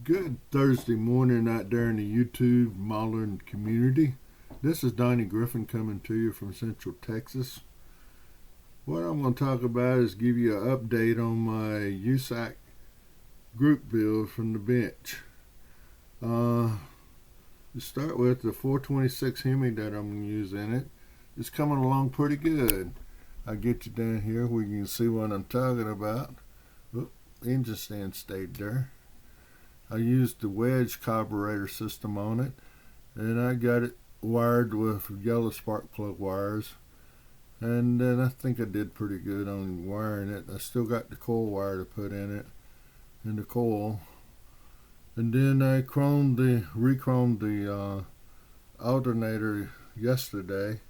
Good Thursday morning out there in the YouTube modern community. This is Donnie Griffin coming to you from Central Texas. What I'm going to talk about is give you an update on my USACC group build from the bench. To start with, the 426 Hemi that I'm going to use in it is coming along pretty good. I'll get you down here where you can see what I'm talking about. Oop, engine stand stayed there. I used the wedge carburetor system on it, and I got it wired with yellow spark plug wires, and then I think I did pretty good on wiring it. I still got the coil wire to put in it, in the coil, and then I re-chromed the alternator yesterday,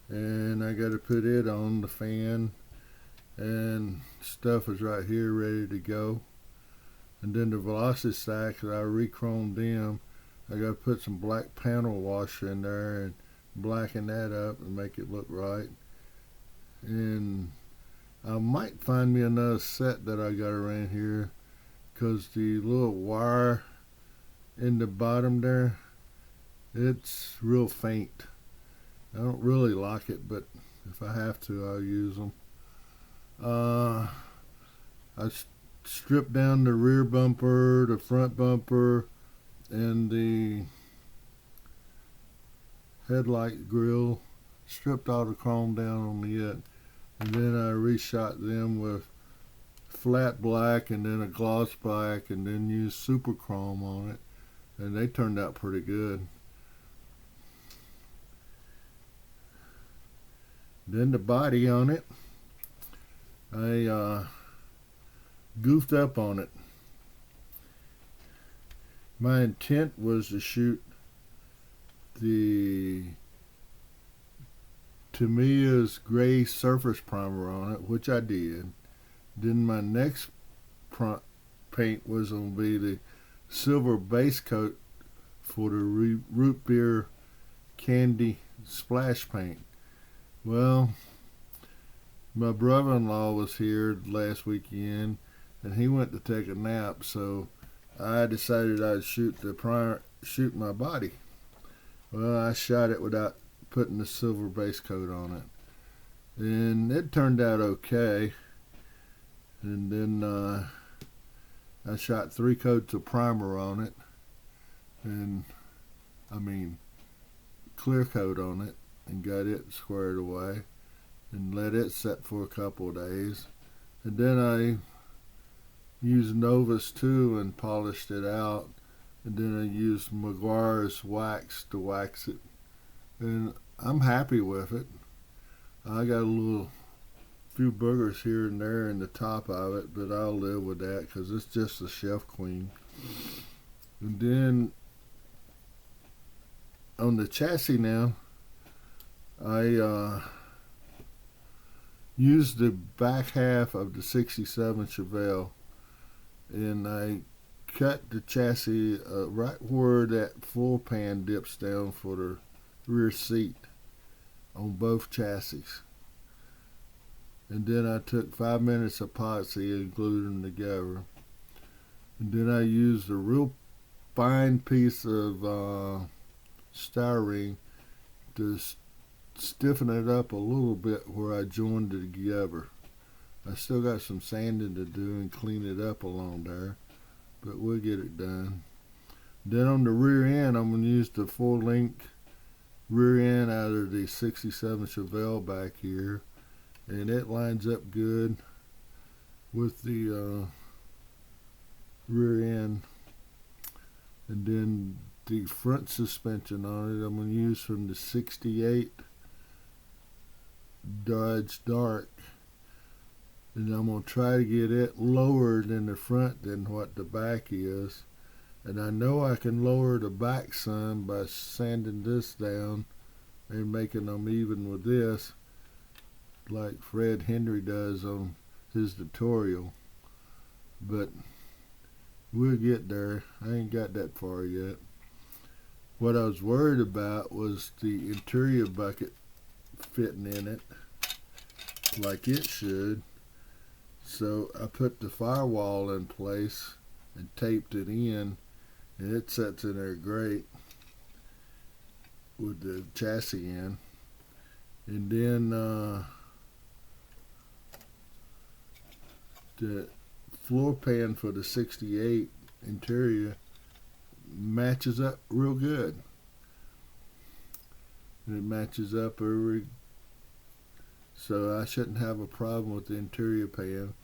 and I got to put it on the fan, and stuff is right here ready to go. And then the velocity stacks, I re-chromed them. I got to put some black panel washer in there and blacken that up and make it look right. And I might find me another set that I got around here, because the little wire in the bottom there, it's real faint. I don't really like it, but if I have to, I'll use them. I stripped down the rear bumper, the front bumper, and the headlight grill. Stripped all the chrome down on it, and then I reshot them with flat black and then a gloss black, and then used super chrome on it, and they turned out pretty good. Then the body on it, I goofed up on it. My intent was to shoot the Tamiya's gray surface primer on it, which I did. Then my next paint was going to be the silver base coat for the root beer candy splash paint. Well, my brother-in-law was here last weekend, and he went to take a nap, so I decided I'd shoot my body. Well, I shot it without putting the silver base coat on it, and it turned out okay. And then I shot 3 coats of primer on it, and clear coat on it, and got it squared away and let it set for a couple of days. And then I used Novus 2 and polished it out, and then I used McGuire's wax to wax it, and I'm happy with it. I got a few boogers here and there in the top of it, but I'll live with that because it's just a chef queen. And then on the chassis now, I used the back half of the 67 Chevelle, and I cut the chassis right where that full pan dips down for the rear seat on both chassis. And then I took 5 minutes of epoxy and glued them together. And then I used a real fine piece of styrene to stiffen it up a little bit where I joined it together. I still got some sanding to do and clean it up along there, but we'll get it done. Then on the rear end, I'm going to use the full length rear end out of the 67 Chevelle back here, and it lines up good with the rear end. And then the front suspension on it, I'm going to use from the 68 Dodge Dart, and I'm going to try to get it lower in the front than what the back is. And I know I can lower the back some by sanding this down and making them even with this, like Fred Henry does on his tutorial. But we'll get there. I ain't got that far yet. What I was worried about was the interior bucket fitting in it like it should. So I put the firewall in place and taped it in, and it sets in there great with the chassis in. And then the floor pan for the 68 interior matches up real good. It matches up so I shouldn't have a problem with the interior pan.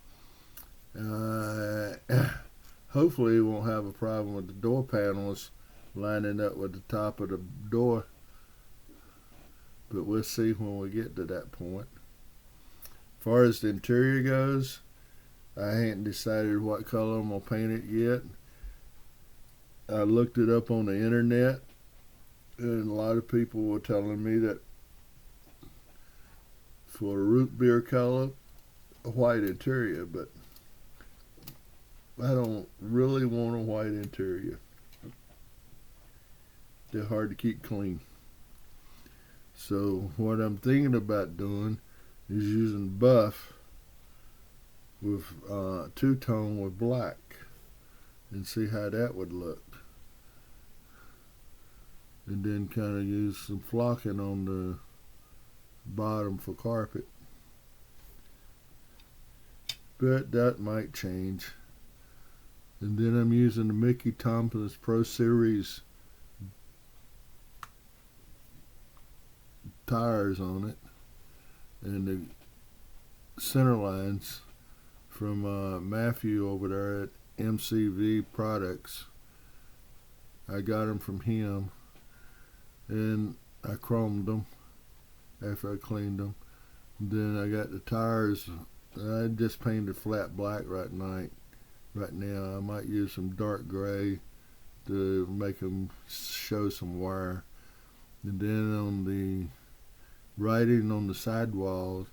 Hopefully we won't have a problem with the door panels lining up with the top of the door, but we'll see when we get to that point. As far as the interior goes, I hadn't decided what color I'm going to paint it yet. I looked it up on the internet, and a lot of people were telling me that for a root beer color, a white interior, but I don't really want a white interior. They're hard to keep clean. So what I'm thinking about doing is using buff with two-tone with black and see how that would look. And then kind of use some flocking on the bottom for carpet. But that might change. And then I'm using the Mickey Thompson's Pro Series tires on it, and the center lines from Matthew over there at MCV Products. I got them from him, and I chromed them after I cleaned them. And then I got the tires. I just painted flat black right now. I might use some dark gray to make them show some wear. And then on the writing on the sidewalls,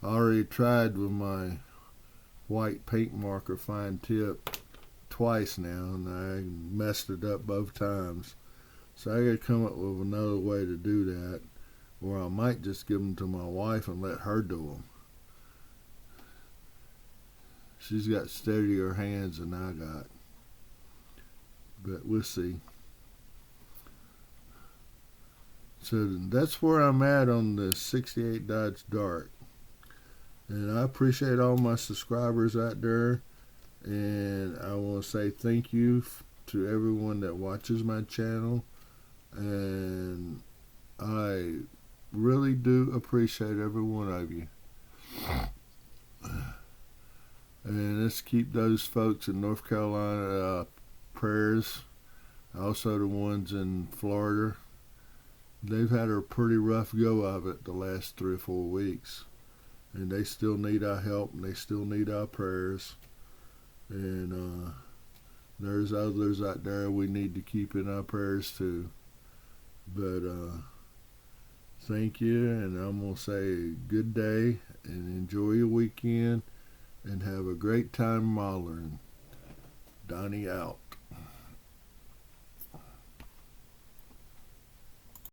I already tried with my white paint marker fine tip twice now, and I messed it up both times. So I got to come up with another way to do that, or I might just give them to my wife and let her do them. She's got steadier hands than I got, but we'll see. So that's where I'm at on the 68 Dodge Dart. And I appreciate all my subscribers out there. And I want to say thank you to everyone that watches my channel. And I really do appreciate every one of you. And let's keep those folks in North Carolina prayers. Also the ones in Florida. They've had a pretty rough go of it the last 3 or 4 weeks. And they still need our help, and they still need our prayers. And there's others out there we need to keep in our prayers too. But thank you, and I'm going to say good day, and enjoy your weekend, and have a great time modeling. Donnie out.